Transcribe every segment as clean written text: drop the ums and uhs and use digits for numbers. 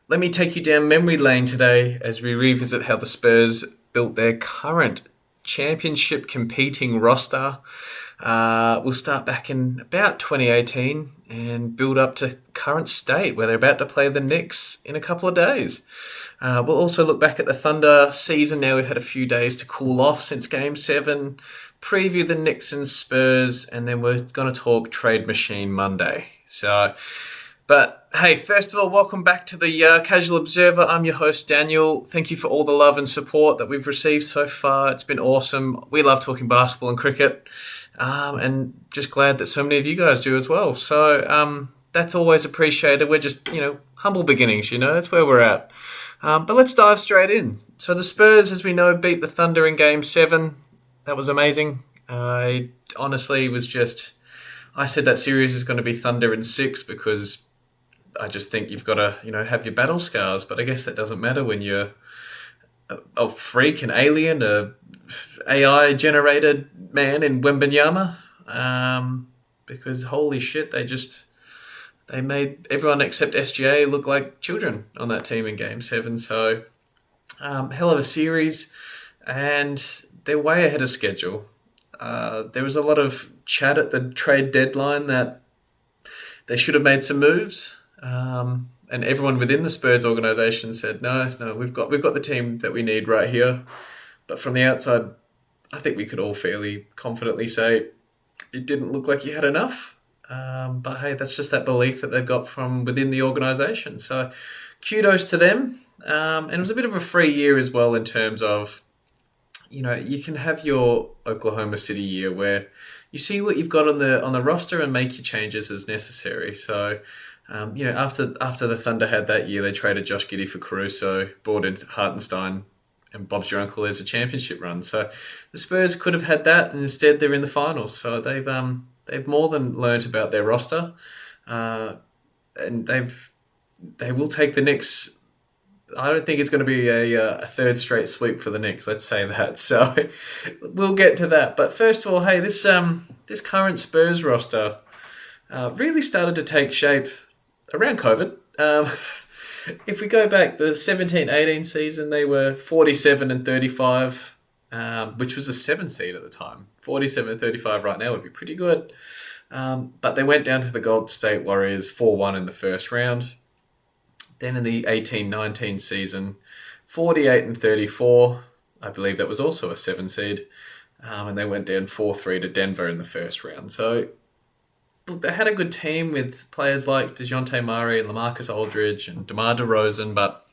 let me take you down memory lane today as we revisit how the Spurs built their current championship competing roster. We'll start back in about 2018 and build up to current state where they're about to play the Knicks in a couple of days. We'll also look back at the Thunder season. Now we've had a few days to cool off since Game 7, preview the Knicks and Spurs, and then we're going to talk Trade Machine Monday. But hey, first of all, welcome back to the Casual Observer. I'm your host, Daniel. Thank you for all the love and support that we've received so far. It's been awesome. We love talking basketball and cricket, and just glad that so many of you guys do as well. So that's always appreciated. We're just, humble beginnings, that's where we're at. But let's dive straight in. So the Spurs, as we know, beat the Thunder in Game 7. That was amazing. I honestly I said that series is going to be Thunder in 6 because I just think you've got to, have your battle scars. But I guess that doesn't matter when you're a freak, an alien, a AI-generated man in Wembenyama. Because holy shit, they made everyone except SGA look like children on that team in Game 7. So, hell of a series. And they're way ahead of schedule. There was a lot of chat at the trade deadline that they should have made some moves. And everyone within the Spurs organization said, no, we've got the team that we need right here. But from the outside, I think we could all fairly confidently say it didn't look like you had enough. But hey, that's just that belief that they've got from within the organization. So kudos to them. And it was a bit of a free year as well in terms of, you can have your Oklahoma City year where you see what you've got on the roster and make your changes as necessary. So, after the Thunder had that year, they traded Josh Giddey for Caruso, brought in Hartenstein, and Bob's your uncle as a championship run. So the Spurs could have had that, and instead they're in the finals. So they've more than learnt about their roster, and they will take the Knicks. I don't think it's going to be a third straight sweep for the Knicks. Let's say that. So we'll get to that. But first of all, hey, this current Spurs roster really started to take shape around COVID. If we go back, the 17-18 season, they were 47-35, which was a 7 seed at the time. 47-35 right now would be pretty good. But they went down to the Golden State Warriors 4-1 in the first round. Then in the 18-19 season, 48-34. I believe that was also a 7 seed. And they went down 4-3 to Denver in the first round. So look, they had a good team with players like DeJounte Murray and LaMarcus Aldridge and DeMar DeRozan, but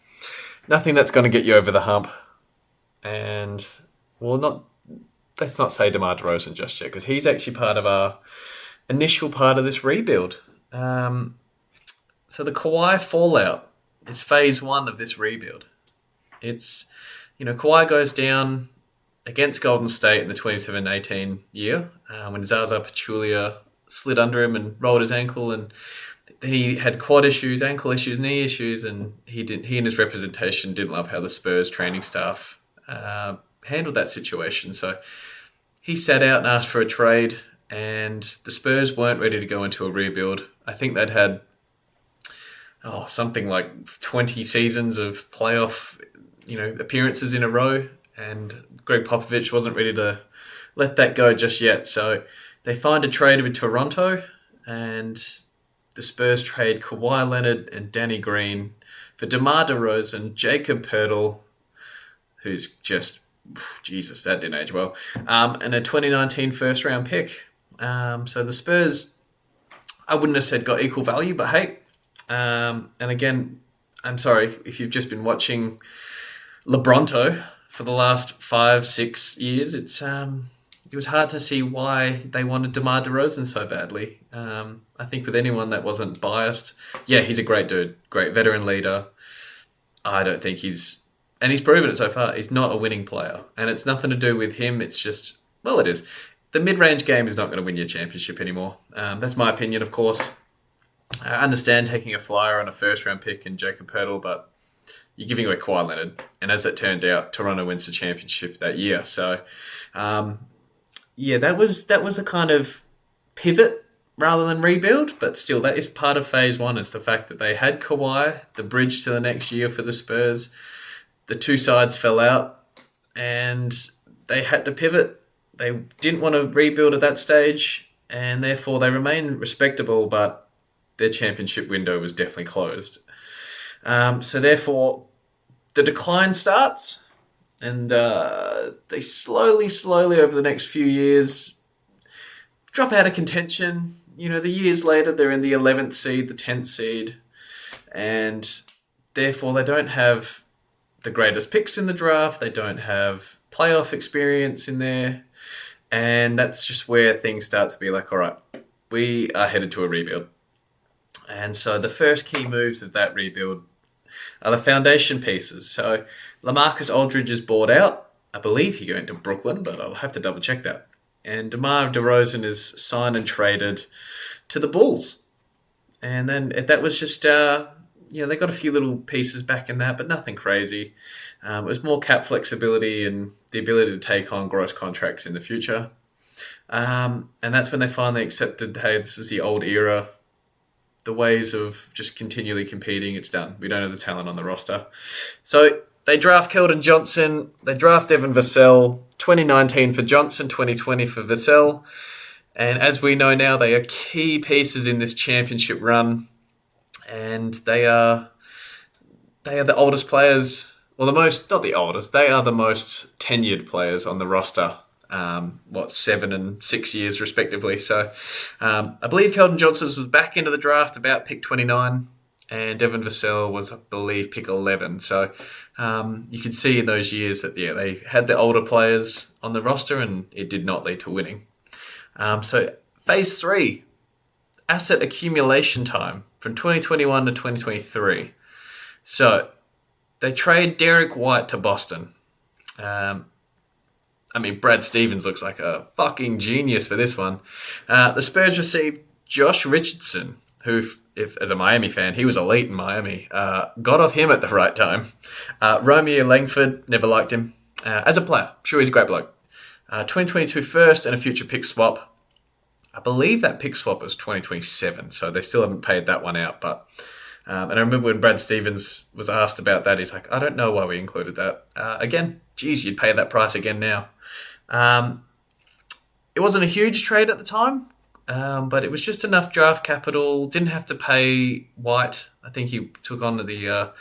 nothing that's going to get you over the hump. And, let's not say DeMar DeRozan just yet, because he's actually part of our initial part of this rebuild. So the Kawhi fallout is phase 1 of this rebuild. It's, Kawhi goes down against Golden State in the 27-18 year when Zaza Pachulia slid under him and rolled his ankle, and then he had quad issues, ankle issues, knee issues, and he and his representation didn't love how the Spurs training staff handled that situation. So he sat out and asked for a trade, and the Spurs weren't ready to go into a rebuild. I think they'd had something like 20 seasons of playoff, appearances in a row, and Greg Popovich wasn't ready to let that go just yet. So they find a trade with Toronto, and the Spurs trade Kawhi Leonard and Danny Green for DeMar DeRozan, Jacob Poeltl, who's just, Jesus, that didn't age well, and a 2019 first-round pick. So the Spurs, I wouldn't have said got equal value, but hey, and again, I'm sorry if you've just been watching LeBronto for the last 5-6 years. It was hard to see why they wanted DeMar DeRozan so badly. I think with anyone that wasn't biased, yeah, he's a great dude, great veteran leader. I don't think he's proven it so far. He's not a winning player, and it's nothing to do with him. It's just, it is. The mid-range game is not going to win you a championship anymore. That's my opinion, of course. I understand taking a flyer on a first-round pick in Jacob Poeltl, but you're giving away Kawhi Leonard. And as it turned out, Toronto wins the championship that year. So, that was the kind of pivot rather than rebuild, but still, that is part of phase one, is the fact that they had Kawhi, the bridge to the next year for the Spurs. The two sides fell out, and they had to pivot. They didn't want to rebuild at that stage, and therefore they remained respectable, but their championship window was definitely closed. So therefore, the decline starts, and they slowly over the next few years drop out of contention. The years later, they're in the 11th seed, the 10th seed, and therefore they don't have the greatest picks in the draft. They don't have playoff experience in there, and that's just where things start to be like, all right, we are headed to a rebuild. And so the first key moves of that rebuild are the foundation pieces. So LaMarcus Aldridge is bought out. I believe he's going to Brooklyn, but I'll have to double check that. And DeMar DeRozan is signed and traded to the Bulls. And then that was just, they got a few little pieces back in that, but nothing crazy. It was more cap flexibility and the ability to take on gross contracts in the future. And that's when they finally accepted, hey, this is the old era. The ways of just continually competing, it's done. We don't have the talent on the roster. So they draft Keldon Johnson. They draft Devin Vassell. 2019 for Johnson, 2020 for Vassell. And as we know now, they are key pieces in this championship run. And they are the oldest players, or not the oldest, they are the most tenured players on the roster. 7 and 6 years respectively. So I believe Keldon Johnson was back into the draft about pick 29, and Devin Vassell was, I believe, pick 11. So you could see in those years that they had the older players on the roster, and it did not lead to winning. So phase 3, asset accumulation time from 2021 to 2023. So they trade Derek White to Boston. Brad Stevens looks like a fucking genius for this one. The Spurs received Josh Richardson, who, if as a Miami fan, he was elite in Miami. Got off him at the right time. Romeo Langford, never liked him. As a player, sure he's a great bloke. 2022 first and a future pick swap. I believe that pick swap was 2027, so they still haven't paid that one out. But and I remember when Brad Stevens was asked about that, he's like, I don't know why we included that. Again, geez, you'd pay that price again now. It wasn't a huge trade at the time, but it was just enough draft capital. Didn't have to pay White. I think he took on the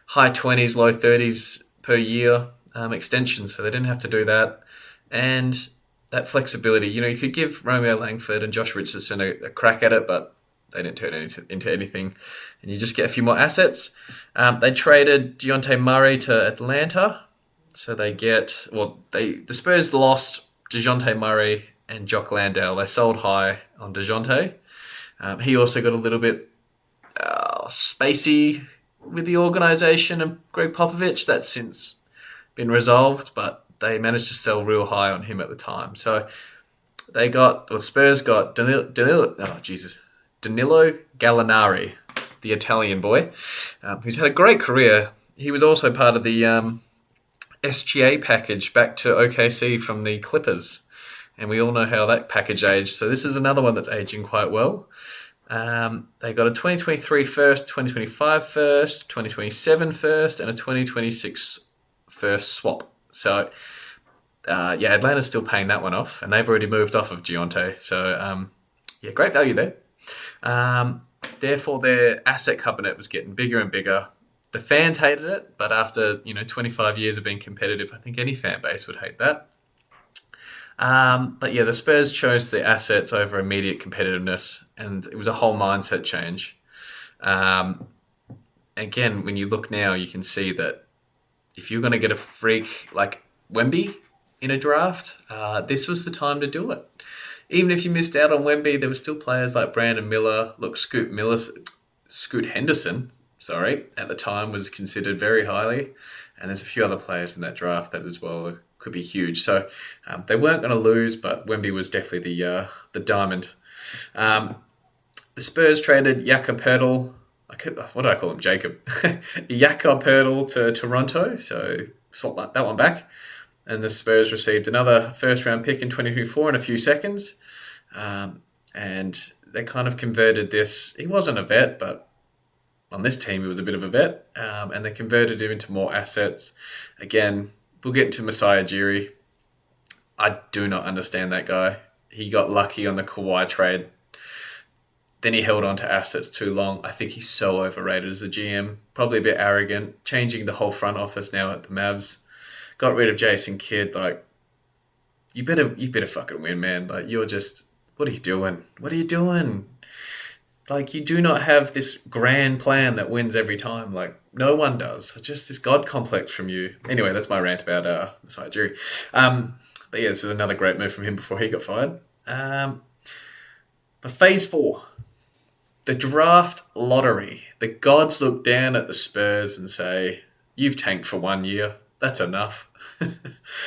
high 20s, low 30s per year extension, so they didn't have to do that. And that flexibility, you could give Romeo Langford and Josh Richardson a crack at it, but they didn't turn it into anything. And you just get a few more assets. They traded Dejounte Murray to Atlanta. So they the Spurs lost Dejounte Murray and Jock Landale. They sold high on Dejounte. He also got a little bit spacey with the organisation and Greg Popovich. That's since been resolved, but they managed to sell real high on him at the time. So the Spurs got Danilo Gallinari, the Italian boy, who's had a great career. He was also part of the SGA package back to OKC from the Clippers. And we all know how that package aged. So this is another one that's aging quite well. They got a 2023 first, 2025 first, 2027 first, and a 2026 first swap. So, Atlanta's still paying that one off, and they've already moved off of Dejounte. So, great value there. Therefore, their asset cabinet was getting bigger and bigger. The fans hated it, but after 25 years of being competitive, I think any fan base would hate that. The Spurs chose the assets over immediate competitiveness, and it was a whole mindset change. Again, when you look now, you can see that if you're going to get a freak like Wemby in a draft, this was the time to do it. Even if you missed out on Wemby, there were still players like Brandon Miller. Look, Scoot Henderson, at the time was considered very highly. And there's a few other players in that draft that as well could be huge. So they weren't going to lose, but Wemby was definitely the diamond. The Spurs traded Jakob Poeltl. What did I call him? Jacob. Jakob Poeltl to Toronto. So swap that one back. And the Spurs received another first-round pick in 2024 in a few seconds. And they kind of converted this. He wasn't a vet, but on this team he was a bit of a vet, and they converted him into more assets. Again, we'll get into Masai Ujiri. I do not understand that guy. He got lucky on the Kawhi trade. Then he held on to assets too long. I think he's so overrated as a GM. Probably a bit arrogant. Changing the whole front office now at the Mavs. Got rid of Jason Kidd. Like, you better fucking win, man. Like, you're just, what are you doing? What are you doing? Like, you do not have this grand plan that wins every time. Like, no one does. Just this God complex from you. Anyway, that's my rant about Masai Ujiri. But yeah, this is another great move from him before he got fired. But phase 4. The draft lottery. The gods look down at the Spurs and say, you've tanked for 1 year. That's enough.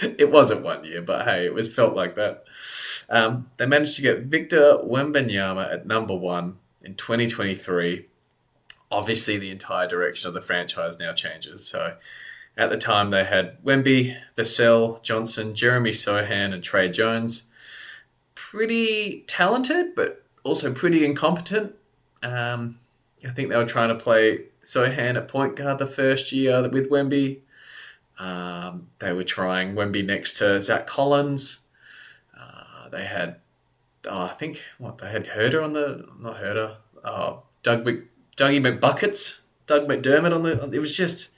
It wasn't 1 year, but hey, it was felt like that. They managed to get Victor Wembanyama at number 1 in 2023. Obviously, the entire direction of the franchise now changes. So at the time, they had Wemby, Vassell, Johnson, Jeremy Sohan, and Trey Jones. Pretty talented, but also pretty incompetent. I think they were trying to play Sohan at point guard the first year with Wemby. They were trying Wemby next to Zach Collins. They had, they had Herder on the, not Herder, Dougie McBuckets, Doug McDermott on the, it was just,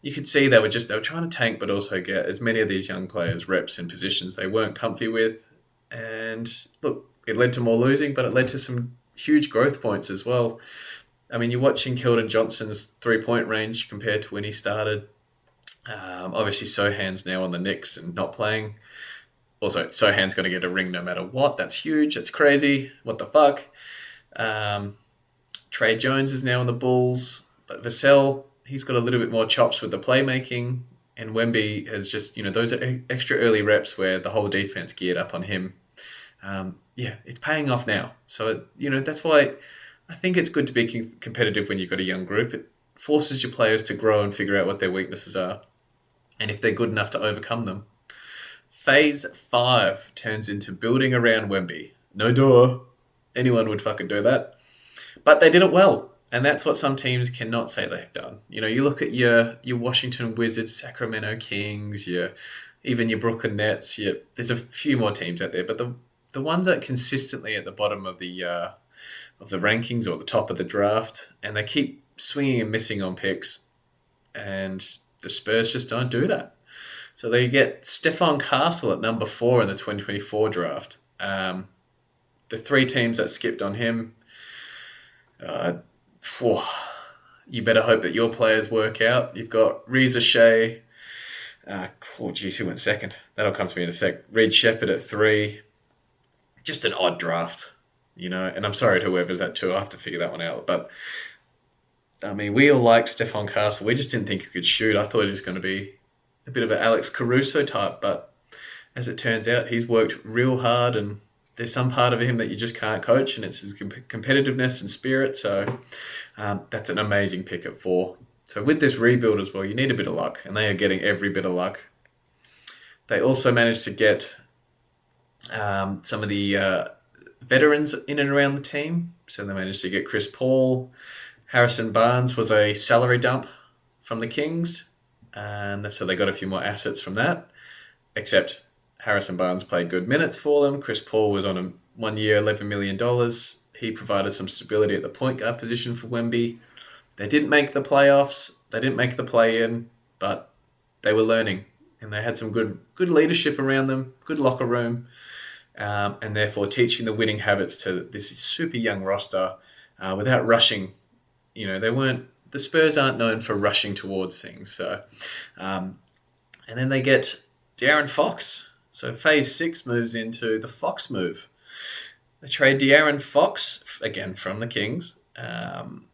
you could see they were trying to tank, but also get as many of these young players reps in positions they weren't comfy with. And look, it led to more losing, but it led to some huge growth points as well. I mean, you're watching Keldon Johnson's 3-point range compared to when he started. Obviously, Sohan's now on the Knicks and not playing. Also, Sohan's going to get a ring no matter what. That's huge. That's crazy. What the fuck? Trey Jones is now on the Bulls. But Vassell, he's got a little bit more chops with the playmaking. And Wemby has just, those are extra early reps where the whole defense geared up on him. It's paying off now. So, that's why I think it's good to be competitive when you've got a young group. It forces your players to grow and figure out what their weaknesses are and if they're good enough to overcome them. Phase 5 turns into building around Wemby. No duh. Anyone would fucking do that. But they did it well. And that's what some teams cannot say they've done. You look at your Washington Wizards, Sacramento Kings, even your Brooklyn Nets. There's a few more teams out there, but the ones that are consistently at the bottom of the rankings or the top of the draft, and they keep swinging and missing on picks, and the Spurs just don't do that. So they get Stephon Castle at number 4 in the 2024 draft. The 3 teams that skipped on him, you better hope that your players work out. You've got Reza Shea. Who went second? That'll come to me in a sec. Reed Shepherd at 3. Just an odd draft, and I'm sorry to whoever's at 2. I have to figure that one out. But, I mean, we all liked Stephon Castle. We just didn't think he could shoot. I thought he was going to be a bit of an Alex Caruso type. But as it turns out, he's worked real hard, and there's some part of him that you just can't coach, and it's his competitiveness and spirit. So that's an amazing pick at 4. So with this rebuild as well, you need a bit of luck, and they are getting every bit of luck. They also managed to get some of the veterans in and around the team. So they managed to get Chris Paul. Harrison Barnes was a salary dump from the Kings. And so they got a few more assets from that. Except Harrison Barnes played good minutes for them. Chris Paul was on a 1 year, $11 million. He provided some stability at the point guard position for Wemby. They didn't make the playoffs. They didn't make the play-in. But they were learning. And they had some good leadership around them. Good locker room. And therefore teaching the winning habits to this super young roster without rushing. The Spurs aren't known for rushing towards things. So, and then they get De'Aaron Fox. So phase 6 moves into the Fox move. They trade De'Aaron Fox, again, from the Kings. And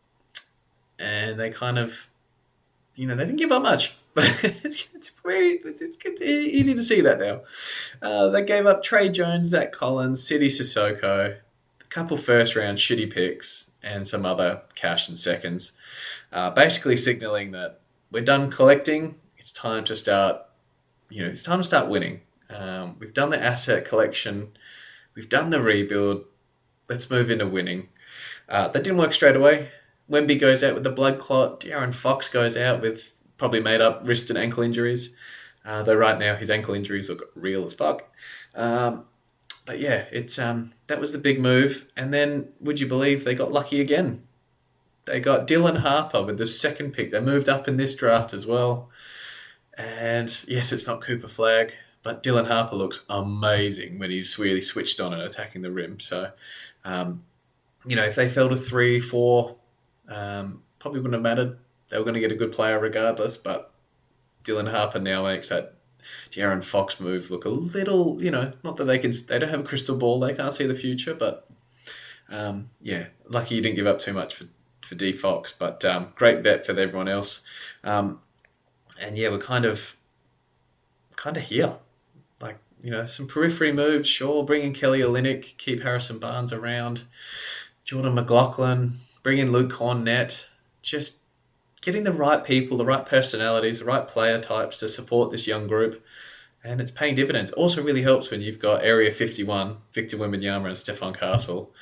they kind of, they didn't give up much. But it's easy to see that now. They gave up Trey Jones, Zach Collins, Sidi Sissoko, a couple first-round shitty picks, and some other cash and seconds. Basically signaling that we're done collecting. It's time to start, winning. We've done the asset collection. We've done the rebuild. let's move into winning. That didn't work straight away. Wemby goes out with the blood clot. De'Aaron Fox goes out with probably made up wrist and ankle injuries. Though right now his ankle injuries look real as fuck. But yeah, it's that was the big move. And then, would you believe, they got lucky again. They got Dylan Harper with the second pick. They moved up in this draft as well. And yes, it's not Cooper Flagg, but Dylan Harper looks amazing when he's really switched on and attacking the rim. So, if they fell to 3, 4, probably wouldn't have mattered. They were going to get a good player regardless, but Dylan Harper now makes that De'Aaron Fox move look a little, not that they don't have a crystal ball, they can't see the future, but lucky you didn't give up too much for D Fox, but great bet for everyone else. We're kind of here. Like, some periphery moves, sure, bring in Kelly Olynyk, keep Harrison Barnes around, Jordan McLaughlin, bring in Luke Cornett, just getting the right people, the right personalities, the right player types to support this young group, and it's paying dividends. It also really helps when you've got Area 51, Victor Wembanyama and Stephon Castle.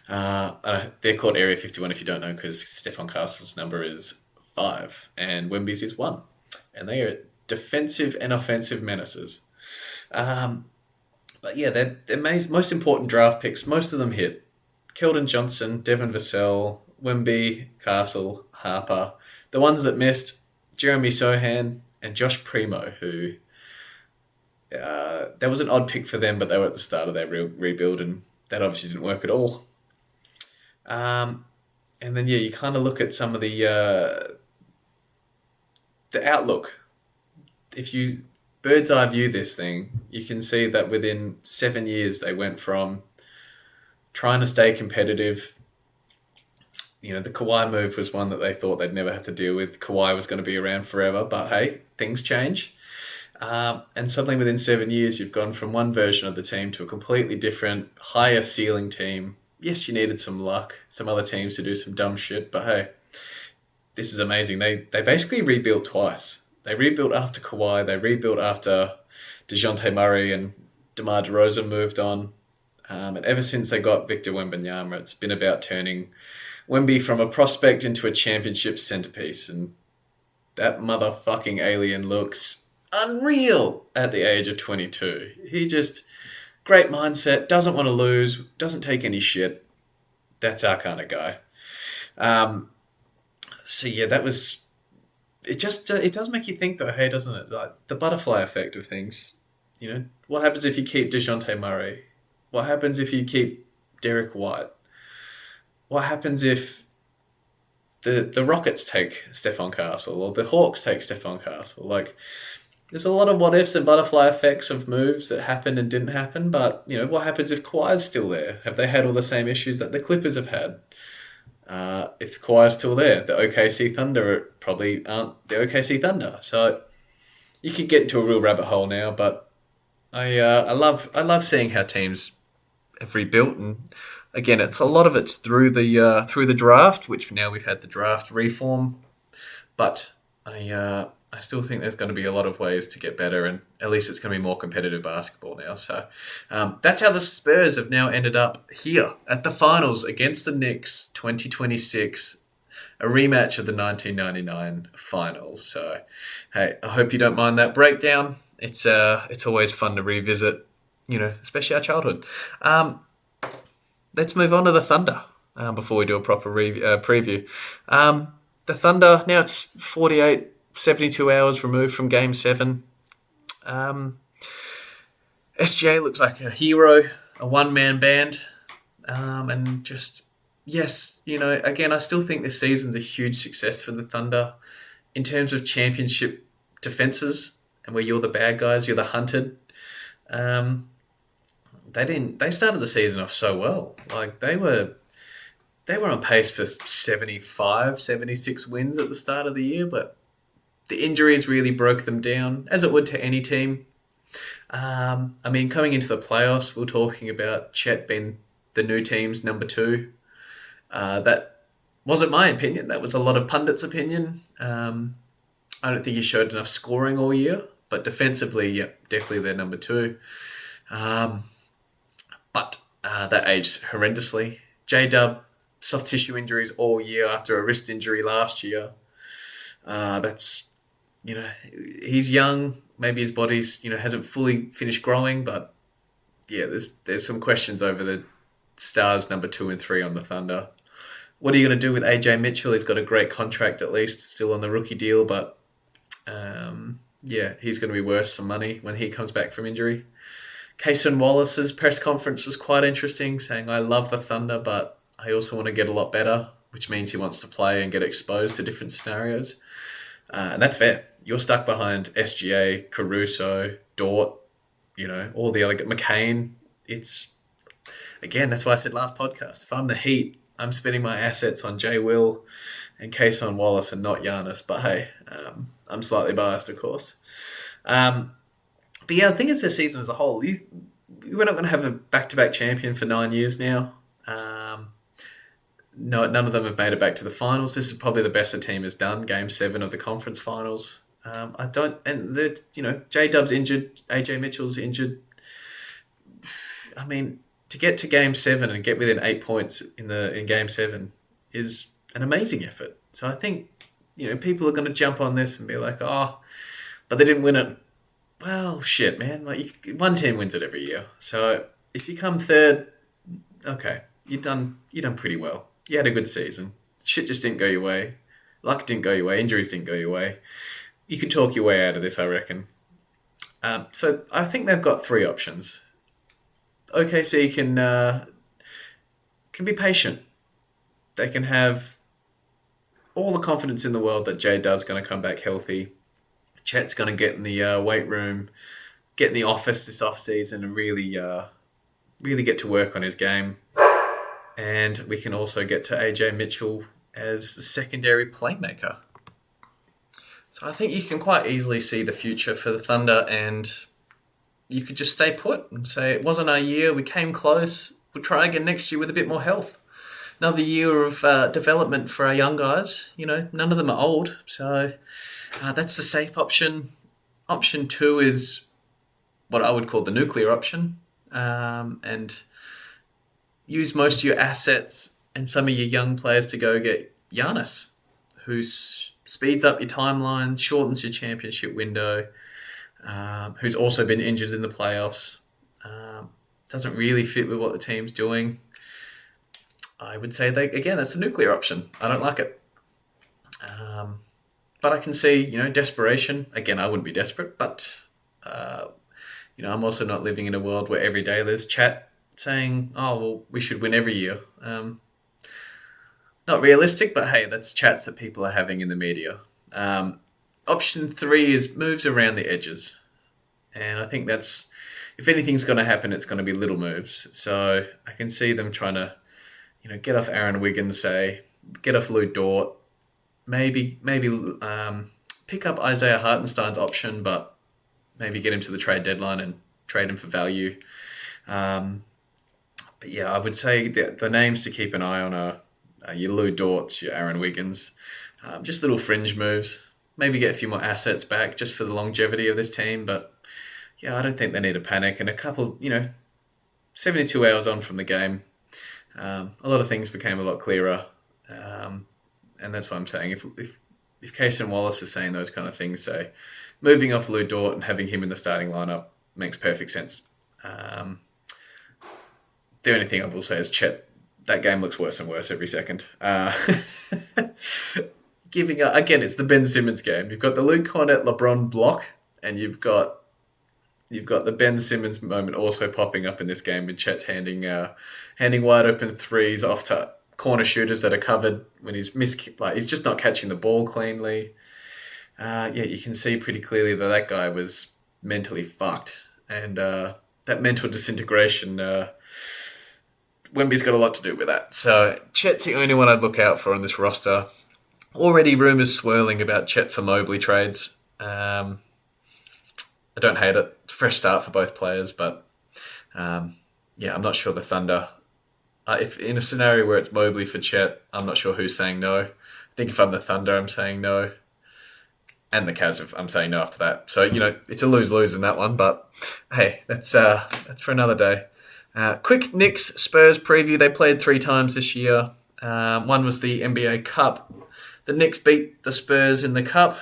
They're called Area 51 if you don't know, because Stephon Castle's number is 5 and Wemby's is 1. And they are defensive and offensive menaces. They're most important draft picks. Most of them hit. Keldon Johnson, Devin Vassell, Wemby, Castle, Harper. The ones that missed, Jeremy Sohan and Josh Primo, who that was an odd pick for them, but they were at the start of their rebuild, and that obviously didn't work at all. You kind of look at some of the outlook. If you bird's eye view this thing, you can see that within 7 years they went from trying to stay competitive. The Kawhi move was one that they thought they'd never have to deal with. Kawhi was going to be around forever, but hey, things change. And suddenly within 7 years, you've gone from one version of the team to a completely different, higher ceiling team. Yes, you needed some luck, some other teams to do some dumb shit, but hey, this is amazing. They basically rebuilt twice. They rebuilt after Kawhi, they rebuilt after DeJounte Murray and DeMar DeRozan moved on. And ever since they got Victor Wembanyama, it's been about turning Wemby from a prospect into a championship centerpiece, and that motherfucking alien looks unreal at the age of 22. He just, great mindset, doesn't want to lose, doesn't take any shit. That's our kind of guy. That was, it does make you think though, hey, doesn't it? Like the butterfly effect of things. What happens if you keep DeJounte Murray? What happens if you keep Derek White? What happens if the Rockets take Stephon Castle or the Hawks take Stephon Castle? Like, there's a lot of what ifs and butterfly effects of moves that happened and didn't happen. But what happens if Kawhi's still there? Have they had all the same issues that the Clippers have had? If Kawhi's still there, the OKC Thunder probably aren't the OKC Thunder. So you could get into a real rabbit hole now. But I love seeing how teams have rebuilt, and again, it's a lot of it's through the draft, which now we've had the draft reform, but I still think there's going to be a lot of ways to get better, and at least it's going to be more competitive basketball now. So that's how the Spurs have now ended up here at the finals against the Knicks 2026, a rematch of the 1999 finals. So hey, I hope you don't mind that breakdown. It's always fun to revisit, especially our childhood. Let's move on to the Thunder before we do a proper preview. The Thunder, now it's 72 hours removed from Game 7. SGA looks like a hero, a one-man band. And just, yes, again, I still think this season's a huge success for the Thunder in terms of championship defenses and where you're the bad guys, you're the hunted. They started the season off so well. Like they were on pace for 75, 76 wins at the start of the year, but the injuries really broke them down, as it would to any team. Coming into the playoffs, we're talking about Chet being the new team's number 2. That wasn't my opinion. That was a lot of pundits' opinion. I don't think he showed enough scoring all year, but defensively, definitely their number 2. But that aged horrendously. J-Dub, soft tissue injuries all year after a wrist injury last year. That's, he's young. Maybe his body's, hasn't fully finished growing, but yeah, there's some questions over the stars number 2 and 3 on the Thunder. What are you going to do with AJ Mitchell? He's got a great contract at least, still on the rookie deal, but he's going to be worth some money when he comes back from injury. Cason Wallace's press conference was quite interesting, saying, I love the Thunder, but I also want to get a lot better, which means he wants to play and get exposed to different scenarios. And that's fair. You're stuck behind SGA, Caruso, Dort, all the other... McCain. It's... Again, that's why I said last podcast, if I'm the Heat, I'm spending my assets on Jay Will and Cason Wallace and not Giannis. But hey, I'm slightly biased, of course. But yeah, I think it's the season as a whole. We're not going to have a back-to-back champion for 9 years now. No, none of them have made it back to the finals. This is probably the best the team has done. Game 7 of the conference finals. J-Dub's injured. AJ Mitchell's injured. I mean, to get to Game 7 and get within 8 points in Game 7 is an amazing effort. So I think people are going to jump on this and be like, oh, but they didn't win it. Well, shit, man. One team wins it every year. So if you come third, okay, you've done pretty well. You had a good season. Shit just didn't go your way. Luck didn't go your way. Injuries didn't go your way. You could talk your way out of this, I reckon. So I think they've got 3 options. OKC can be patient. They can have all the confidence in the world that J-Dub's going to come back healthy. Chet's going to get in the weight room, get in the office this offseason and really get to work on his game. And we can also get to AJ Mitchell as the secondary playmaker. So I think you can quite easily see the future for the Thunder, and you could just stay put and say, it wasn't our year, we came close, we'll try again next year with a bit more health. Another year of development for our young guys. None of them are old, so that's the safe option. Option 2 is what I would call the nuclear option, and use most of your assets and some of your young players to go get Giannis, who speeds up your timeline, shortens your championship window, who's also been injured in the playoffs, doesn't really fit with what the team's doing. I would say that's a nuclear option. I don't like it. But I can see, desperation. Again, I wouldn't be desperate, but, I'm also not living in a world where every day there's chat saying, oh, well, we should win every year. Not realistic, but hey, that's chats that people are having in the media. Option 3 is moves around the edges. And I think that's, if anything's going to happen, it's going to be little moves. So I can see them trying to, get off Aaron Wiggins, say, get off Lou Dort, maybe pick up Isaiah Hartenstein's option, but maybe get him to the trade deadline and trade him for value. But yeah, I would say the names to keep an eye on are your Lou Dorts, your Aaron Wiggins, just little fringe moves. Maybe get a few more assets back just for the longevity of this team. But yeah, I don't think they need to panic. And a couple, 72 hours on from the game, a lot of things became a lot clearer. And that's what I'm saying. If Cason Wallace is saying those kind of things, say, moving off Lou Dort and having him in the starting lineup makes perfect sense. The only thing I will say is Chet, that game looks worse and worse every second. Giving up, again, it's the Ben Simmons game. You've got the Luke Cornett LeBron block, and you've got the Ben Simmons moment also popping up in this game with Chet's handing wide open threes off to corner shooters that are covered when he's he's just not catching the ball cleanly. You can see pretty clearly that guy was mentally fucked, and that mental disintegration. Wemby's got a lot to do with that. So Chet's the only one I'd look out for on this roster. Already rumours swirling about Chet for Mobley trades. I don't hate it. It's a fresh start for both players, but I'm not sure the Thunder. If in a scenario where it's Mobley for Chet, I'm not sure who's saying no. I think if I'm the Thunder, I'm saying no. And the Cavs, I'm saying no after that. So, it's a lose-lose in that one, but hey, that's for another day. Quick Knicks Spurs preview. They played 3 times this year. One was the NBA Cup. The Knicks beat the Spurs in the Cup.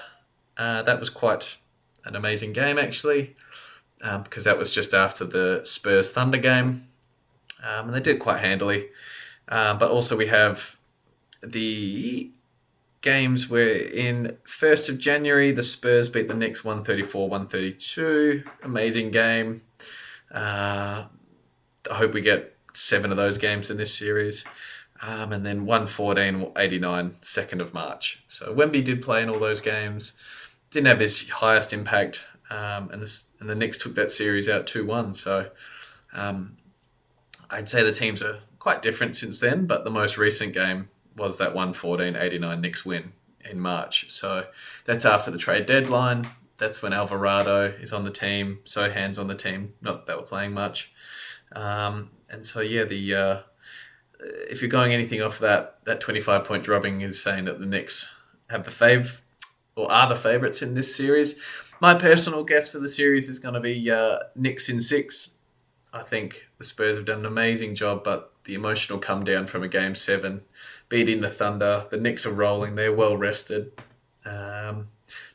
That was quite an amazing game, actually, because that was just after the Spurs Thunder game. And they did it quite handily. But also we have the games where in 1st of January, the Spurs beat the Knicks 134-132. Amazing game. I hope we get 7 of those games in this series. And then 114-89, 2nd of March. So Wemby did play in all those games. Didn't have his highest impact. And the Knicks took that series out 2-1. So I'd say the teams are quite different since then, but the most recent game was that 114-89 Knicks win in March. So that's after the trade deadline. That's when Alvarado is on the team. Sohan's on the team. Not that they were playing much. And so, yeah, if you're going anything off that 25-point drubbing is saying that the Knicks have are the favourites in this series. My personal guess for the series is going to be Knicks in 6. I think the Spurs have done an amazing job, but the emotional come down from a Game 7, beating the Thunder. The Knicks are rolling. They're well rested.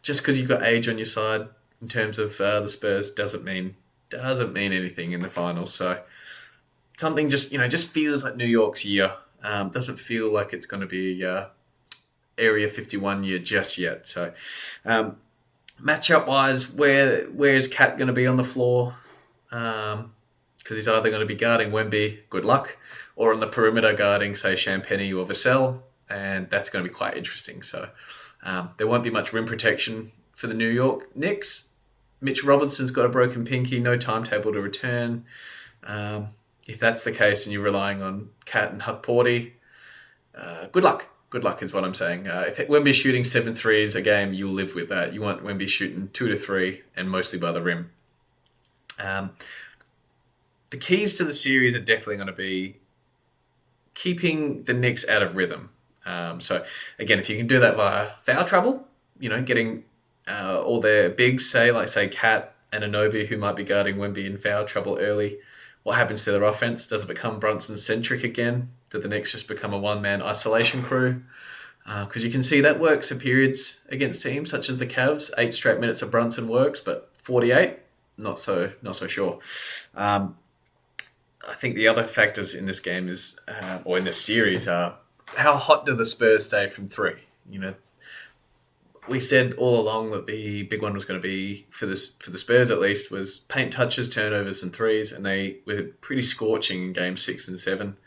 Just because you've got age on your side in terms of the Spurs doesn't mean anything in the finals. So something just feels like New York's year. Doesn't feel like it's going to be Area 51 year just yet. So matchup wise, where is Cat going to be on the floor? Because he's either going to be guarding Wemby, good luck, or on the perimeter guarding, say, Champagny or Vassell, and that's going to be quite interesting. So there won't be much rim protection for the New York Knicks. Mitch Robinson's got a broken pinky, no timetable to return. If that's the case and you're relying on Cat and Huck Porty, good luck. Good luck is what I'm saying. If Wemby's shooting 7 threes a game, you'll live with that. You want Wemby shooting 2 to 3 and mostly by the rim. The keys to the series are definitely going to be keeping the Knicks out of rhythm. So, again, if you can do that via foul trouble, getting all their bigs, say Cat and Anunoby, who might be guarding Wemby in foul trouble early, what happens to their offense? Does it become Brunson-centric again? Do the Knicks just become a one-man isolation crew? Because you can see that works for periods against teams such as the Cavs. 8 straight minutes of Brunson works, but 48, not so sure. I think the other factors in this game or in this series are how hot do the Spurs stay from 3? We said all along that the big one was going to be, for the Spurs at least, was paint touches, turnovers and threes, and they were pretty scorching in Game 6 and 7.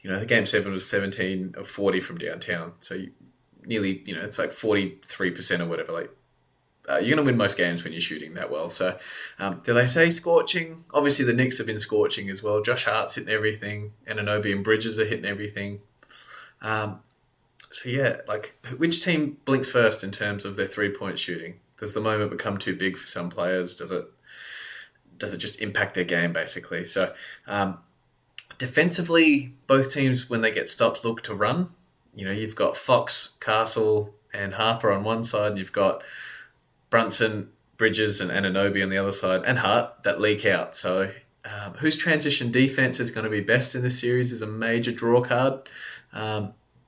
The Game 7 was 17 of 40 from downtown, so nearly, it's like 43% or whatever. You're going to win most games when you're shooting that well. So do they say scorching? Obviously, the Knicks have been scorching as well. Josh Hart's hitting everything, and Anunoby and Bridges are hitting everything. So, yeah, which team blinks first in terms of their three-point shooting? Does the moment become too big for some players? Does it just impact their game, basically? So defensively, both teams, when they get stopped, look to run. You've got Fox, Castle, and Harper on one side, and you've got Brunson, Bridges, and Anunoby on the other side, and Hart that leak out. So whose transition defense is going to be best in this series is a major draw card.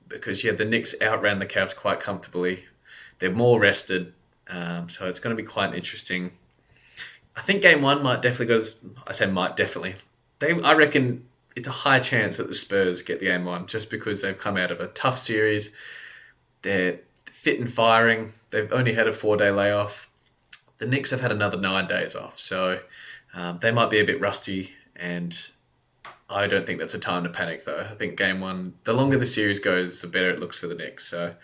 Because, the Knicks outran the Cavs quite comfortably. They're more rested, so it's going to be quite interesting. I think Game 1 might definitely go to... I say might definitely. I reckon it's a high chance that the Spurs get the Game 1 just because they've come out of a tough series. They're fit and firing. They've only had a 4-day layoff. The Knicks have had another 9 days off, so they might be a bit rusty, and I don't think that's a time to panic, though. I think Game 1, the longer the series goes, the better it looks for the Knicks. So,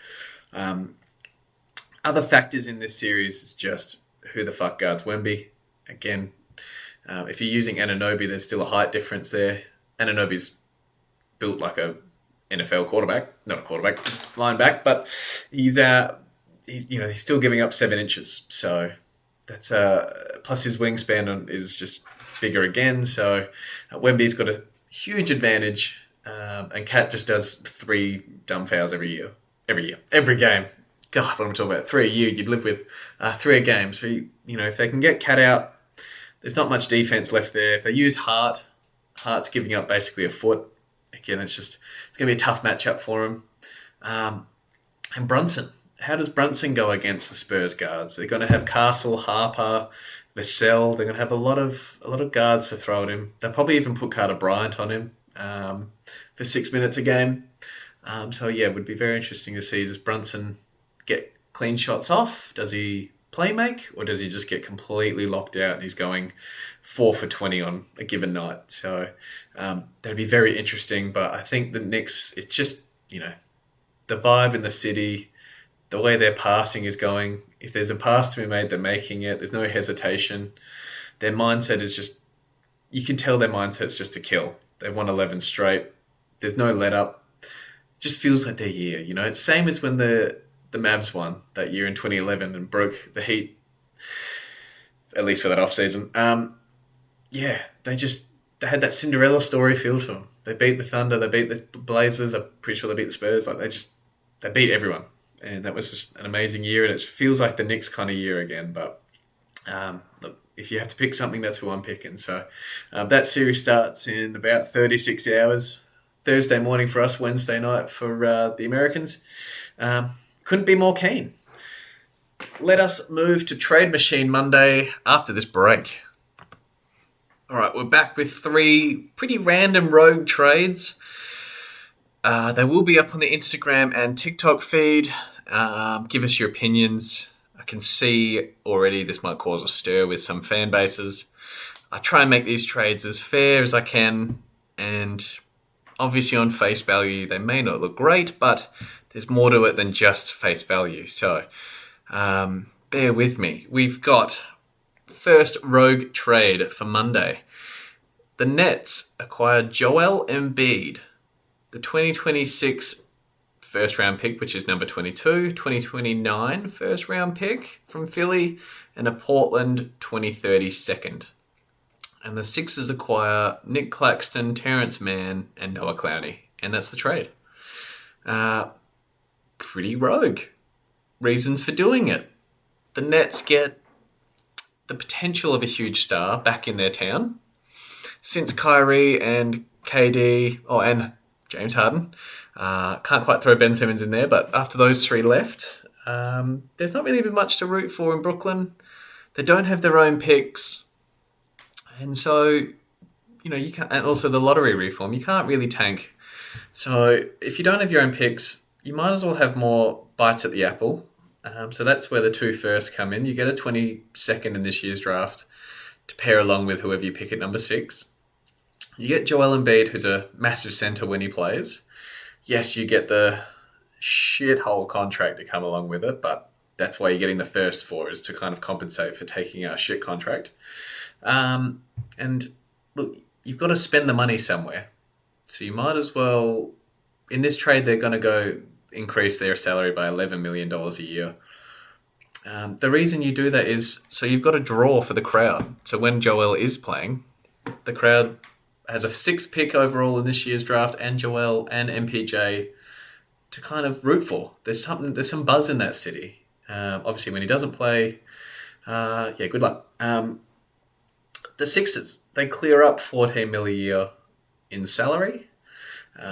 other factors in this series is just who the fuck guards Wemby. Again, if you're using Anunoby, there's still a height difference there. Anunoby's built like a NFL quarterback, not a quarterback, lineback, but he's still giving up 7 inches. So that's plus his wingspan is just bigger again. So Wemby's got a huge advantage, and Cat just does 3 dumb fouls every game. God, what I'm talking about, 3 a year you'd live with, 3 a game. So if they can get Cat out, there's not much defense left there. If they use Hart Hart's giving up basically a foot. Again, it's going to be a tough matchup for him. And Brunson. How does Brunson go against the Spurs guards? They're going to have Castle, Harper, Vassell. They're going to have a lot of guards to throw at him. They'll probably even put Carter Bryant on him for 6 minutes a game. It would be very interesting to see, does Brunson get clean shots off? Does he play make? Or does he just get completely locked out and he's going 4 for 20 on a given night? So that'd be very interesting. But I think the Knicks, it's just, the vibe in the city, the way their passing is going. If there's a pass to be made, they're making it. There's no hesitation. Their mindset is just, you can tell their mindset's just to kill. They've won 11 straight. There's no let up. Just feels like their year, It's same as when the Mavs won that year in 2011 and broke the Heat, at least for that offseason. They had that Cinderella story feel to them. They beat the Thunder, they beat the Blazers. I'm pretty sure they beat the Spurs. They beat everyone. And that was just an amazing year, and it feels like the Knicks kind of year again. But look, if you have to pick something, that's who I'm picking. So that series starts in about 36 hours. Thursday morning for us, Wednesday night for the Americans. Couldn't be more keen. Let us move to Trade Machine Monday after this break. All right, we're back with 3 pretty random rogue trades. They will be up on the Instagram and TikTok feed. Give us your opinions. I can see already this might cause a stir with some fan bases. I try and make these trades as fair as I can, and obviously on face value they may not look great, but there's more to it than just face value. So bear with me. We've got first rogue trade for Monday. The Nets acquired Joel Embiid, the 2026 first round pick, which is number 22, 2029 first round pick from Philly, and a Portland 2030 second. And the Sixers acquire Nick Claxton, Terrence Mann, and Noah Clowney. And that's the trade. Pretty rogue. Reasons for doing it. The Nets get the potential of a huge star back in their town. Since Kyrie and KD, and James Harden, can't quite throw Ben Simmons in there, but after those 3 left, there's not really been much to root for in Brooklyn. They don't have their own picks. And so, you can't, and also the lottery reform, you can't really tank. So if you don't have your own picks, you might as well have more bites at the apple. So that's where the 2 firsts come in. You get a 22nd in this year's draft to pair along with whoever you pick at number 6. You get Joel Embiid, who's a massive center when he plays. Yes, you get the shithole contract to come along with it, but that's why you're getting the first 4, is to kind of compensate for taking a shit contract. And look, you've got to spend the money somewhere. So you might as well, in this trade, they're going to go increase their salary by $11 million a year. The reason you do that is so you've got a draw for the crowd. So when Joel is playing, the crowd has a 6th pick overall in this year's draft, and Joel and MPJ to kind of root for. There's some buzz in that city. Obviously, when he doesn't play, good luck. The Sixers, they clear up $14 million a year in salary.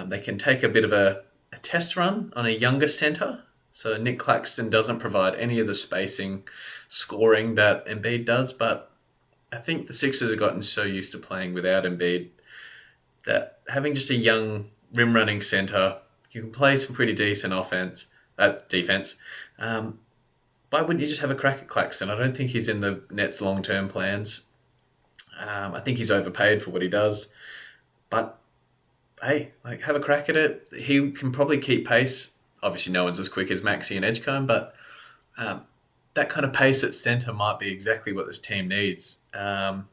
They can take a bit of a test run on a younger center. So Nick Claxton doesn't provide any of the spacing, scoring that Embiid does, but I think the Sixers have gotten so used to playing without Embiid that having just a young rim-running center, you can play some pretty decent defense. Why wouldn't you just have a crack at Claxton? I don't think he's in the Nets' long-term plans. I think he's overpaid for what he does. But, hey, have a crack at it. He can probably keep pace. Obviously, no one's as quick as Maxey and Edgecombe, but that kind of pace at centre might be exactly what this team needs. And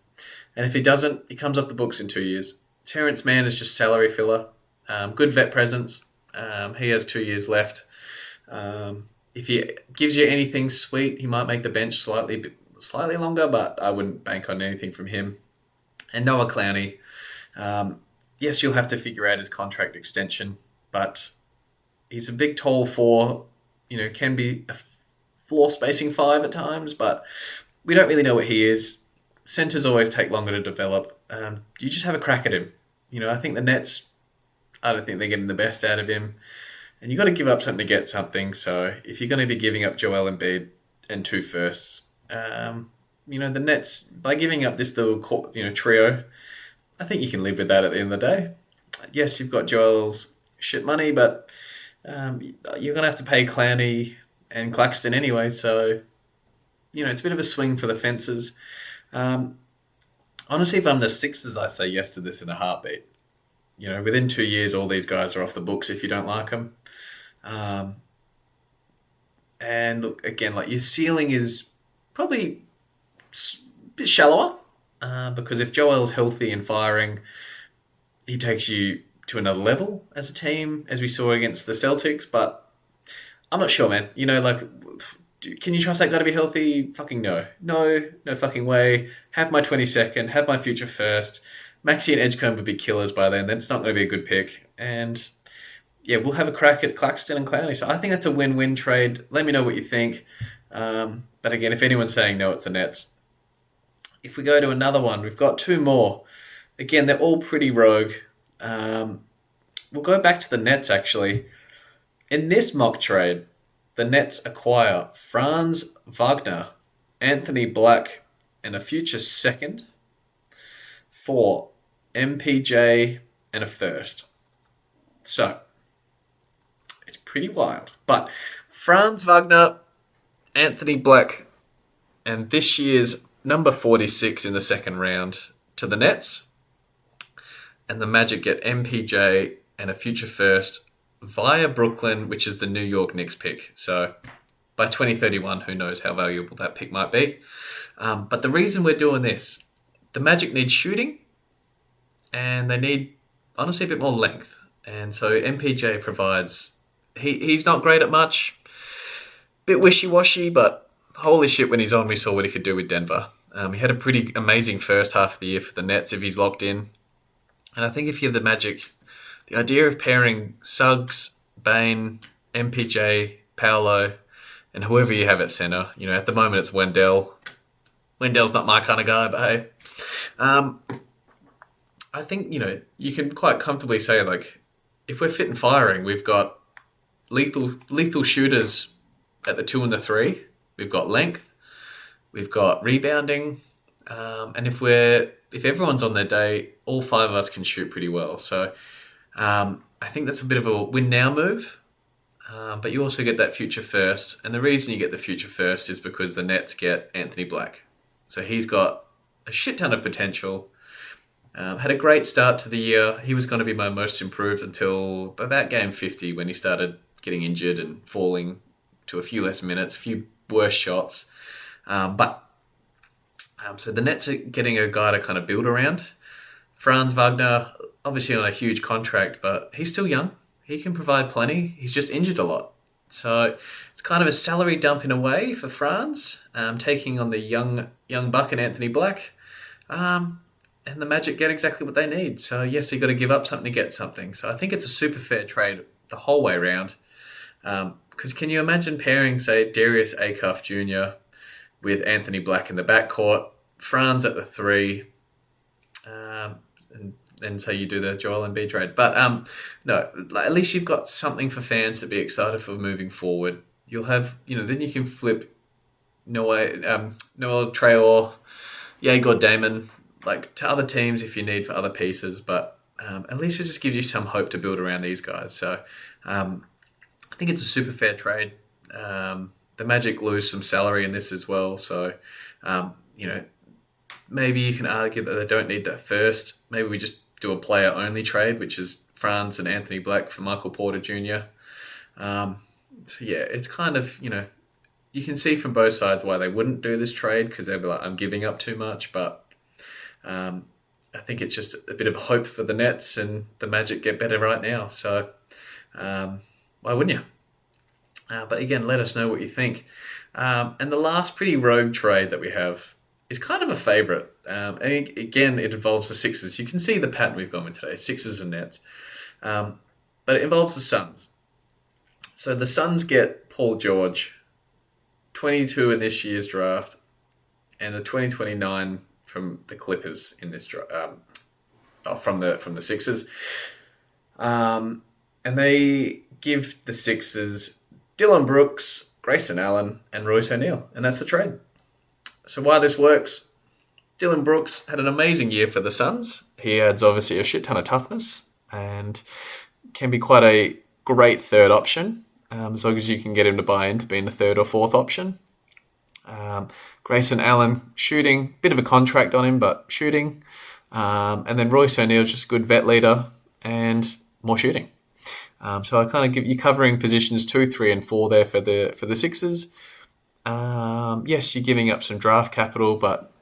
if he doesn't, he comes off the books in 2 years. Terrence Mann is just salary filler. Good vet presence. He has 2 years left. If he gives you anything sweet, he might make the bench slightly longer, but I wouldn't bank on anything from him. And Noah Clowney, yes, you'll have to figure out his contract extension, but he's a big, tall 4, can be a floor spacing 5 at times, but we don't really know what he is. Centers always take longer to develop. You just have a crack at him. I think the Nets, I don't think they're getting the best out of him. And you've got to give up something to get something. So if you're going to be giving up Joel Embiid and two firsts, the Nets, by giving up this little, trio, I think you can live with that at the end of the day. Yes, you've got Joel's shit money, but you're going to have to pay Clowney and Claxton anyway. So, it's a bit of a swing for the fences. Honestly, if I'm the Sixers, I say yes to this in a heartbeat. Within 2 years, all these guys are off the books if you don't like them. And look, again, like your ceiling is probably a bit shallower because if Joel's healthy and firing, he takes you to another level as a team, as we saw against the Celtics. But I'm not sure, man. Can you trust that guy to be healthy? Fucking no. No fucking way. Have my 22nd, have my future first. Maxey and Edgecombe would be killers by then. Then it's not going to be a good pick. And yeah, we'll have a crack at Claxton and Clowney. So I think that's a win-win trade. Let me know what you think. But again, if anyone's saying no, it's the Nets. If we go to another one, we've got two more. Again, they're all pretty rogue. We'll go back to the Nets, actually. In this mock trade, the Nets acquire Franz Wagner, Anthony Black, and a future second for MPJ and a first. So, it's pretty wild. But Franz Wagner, Anthony Black, and this year's number 46 in the second round to the Nets. And the Magic get MPJ and a future first via Brooklyn, which is the New York Knicks pick. So by 2031, who knows how valuable that pick might be. But the reason we're doing this, the Magic need shooting and they need, honestly, a bit more length. And so MPJ provides, he's not great at much, bit wishy-washy, but holy shit, when he's on, we saw what he could do with Denver. He had a pretty amazing first half of the year for the Nets if he's locked in. And I think if you're the Magic, the idea of pairing Suggs, Bane, MPJ, Paolo, and whoever you have at center, at the moment it's Wendell. Wendell's not my kind of guy, but hey. I think, you can quite comfortably say, like, if we're fit and firing, we've got lethal shooters at the 2 and the 3. We've got length. We've got rebounding. And if everyone's on their day, all 5 of us can shoot pretty well. So I think that's a bit of a win now move. But you also get that future first. And the reason you get the future first is because the Nets get Anthony Black. So he's got a shit ton of potential. Had a great start to the year. He was going to be my most improved until about game 50 when he started getting injured and falling to a few less minutes, a few worse shots. So the Nets are getting a guy to kind of build around. Franz Wagner, obviously on a huge contract, but he's still young. He can provide plenty. He's just injured a lot. So it's kind of a salary dump in a way for Franz, taking on the young buck and Anthony Black. And the Magic get exactly what they need. So yes, you've got to give up something to get something. So I think it's a super fair trade the whole way around. Because can you imagine pairing, say, Darius Acuff Jr. with Anthony Black in the backcourt, Franz at the 3, and so you do the Joel Embiid trade. But no, at least you've got something for fans to be excited for moving forward. You'll have, then you can flip Noel Traore, Yegor Damon, like to other teams if you need for other pieces. But at least it just gives you some hope to build around these guys. So I think it's a super fair trade. The Magic lose some salary in this as well. So, maybe you can argue that they don't need that first. Maybe we just do a player-only trade, which is Franz and Anthony Black for Michael Porter Jr. So, yeah, it's kind of, you can see from both sides why they wouldn't do this trade because they'll be like, I'm giving up too much. But I think it's just a bit of hope for the Nets and the Magic get better right now. So why wouldn't you? But again, let us know what you think. And the last pretty rogue trade that we have is kind of a favourite. And again, it involves the Sixers. You can see the pattern we've gone with today, Sixers and Nets. But it involves the Suns. So the Suns get Paul George, 22 in this year's draft, and the 2029 from the Clippers in this draft. from the Sixers. And they give the Sixers Dillon Brooks, Grayson Allen, and Royce O'Neal. And that's the trade. So why this works, Dillon Brooks had an amazing year for the Suns. He adds obviously a shit ton of toughness and can be quite a great third option, as long as you can get him to buy into being the third or fourth option. Grayson Allen, shooting, bit of a contract on him, but shooting. And then Royce O'Neal, just a good vet leader and more shooting. So I kind of give you covering positions 2, 3, and 4 there for the Sixers. Yes, you're giving up some draft capital, but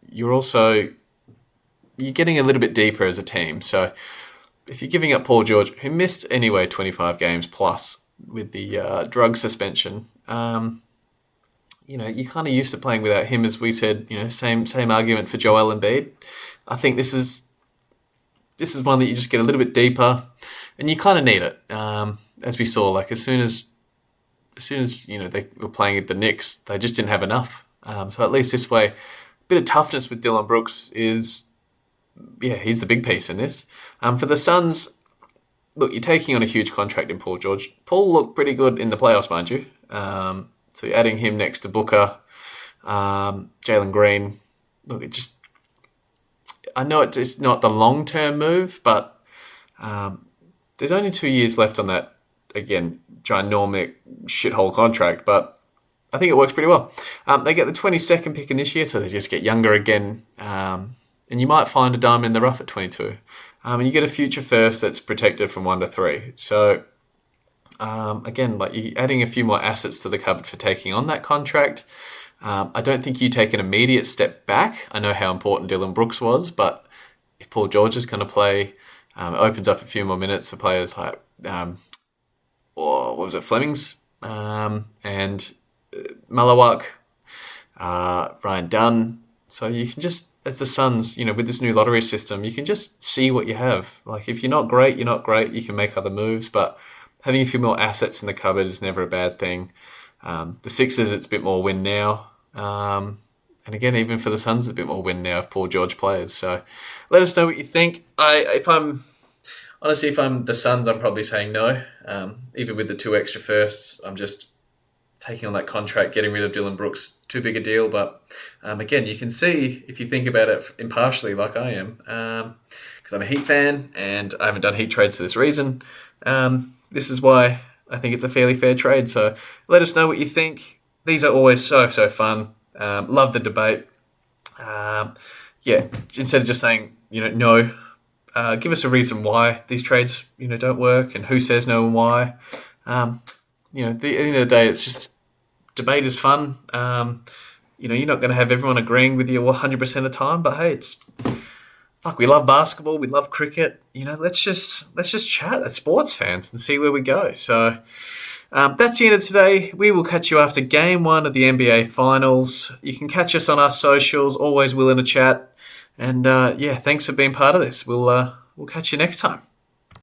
you're getting a little bit deeper as a team. So if you're giving up Paul George, who missed anyway 25 games plus with the drug suspension, you're kind of used to playing without him, as we said. Same argument for Joel Embiid. I think this is one that you just get a little bit deeper, and you kind of need it. As we saw, like as soon as they were playing at the Knicks, they just didn't have enough. So at least this way, a bit of toughness with Dillon Brooks is, he's the big piece in this. For the Suns, look, you're taking on a huge contract in Paul George. Paul looked pretty good in the playoffs, mind you. So you're adding him next to Booker, Jalen Green. Look, I know it's not the long-term move, but there's only 2 years left on that, again, ginormous shithole contract, but I think it works pretty well. They get the 22nd pick in this year, so they just get younger again, and you might find a diamond in the rough at 22. And you get a future first that's protected from 1 to 3. So, again, like you're adding a few more assets to the cupboard for taking on that contract. I don't think you take an immediate step back. I know how important Dillon Brooks was, but if Paul George is going to play, it opens up a few more minutes for players like, Flemings, and Malawak, Ryan Dunn. So you can just, as the Suns, with this new lottery system, you can just see what you have. Like if you're not great, you're not great. You can make other moves, but having a few more assets in the cupboard is never a bad thing. The Sixers, it's a bit more win now. And again, even for the Suns, it's a bit more win now if Paul George plays. So let us know what you think. If I'm the Suns, I'm probably saying no. Even with the 2 extra firsts, I'm just taking on that contract, getting rid of Dillon Brooks. Too big a deal. But again, you can see, if you think about it impartially like I am, because I'm a Heat fan and I haven't done Heat trades for this reason. This is why I think it's a fairly fair trade. So let us know what you think. These are always so fun. Love the debate. Instead of just saying, no, give us a reason why these trades, don't work and who says no and why. At the end of the day, it's just debate is fun. You're not going to have everyone agreeing with you 100% of the time, but hey, we love basketball, we love cricket. Let's just chat as sports fans and see where we go. So that's the end of today. We will catch you after Game 1 of the NBA Finals. You can catch us on our socials. Always willing to chat. And thanks for being part of this. We'll catch you next time.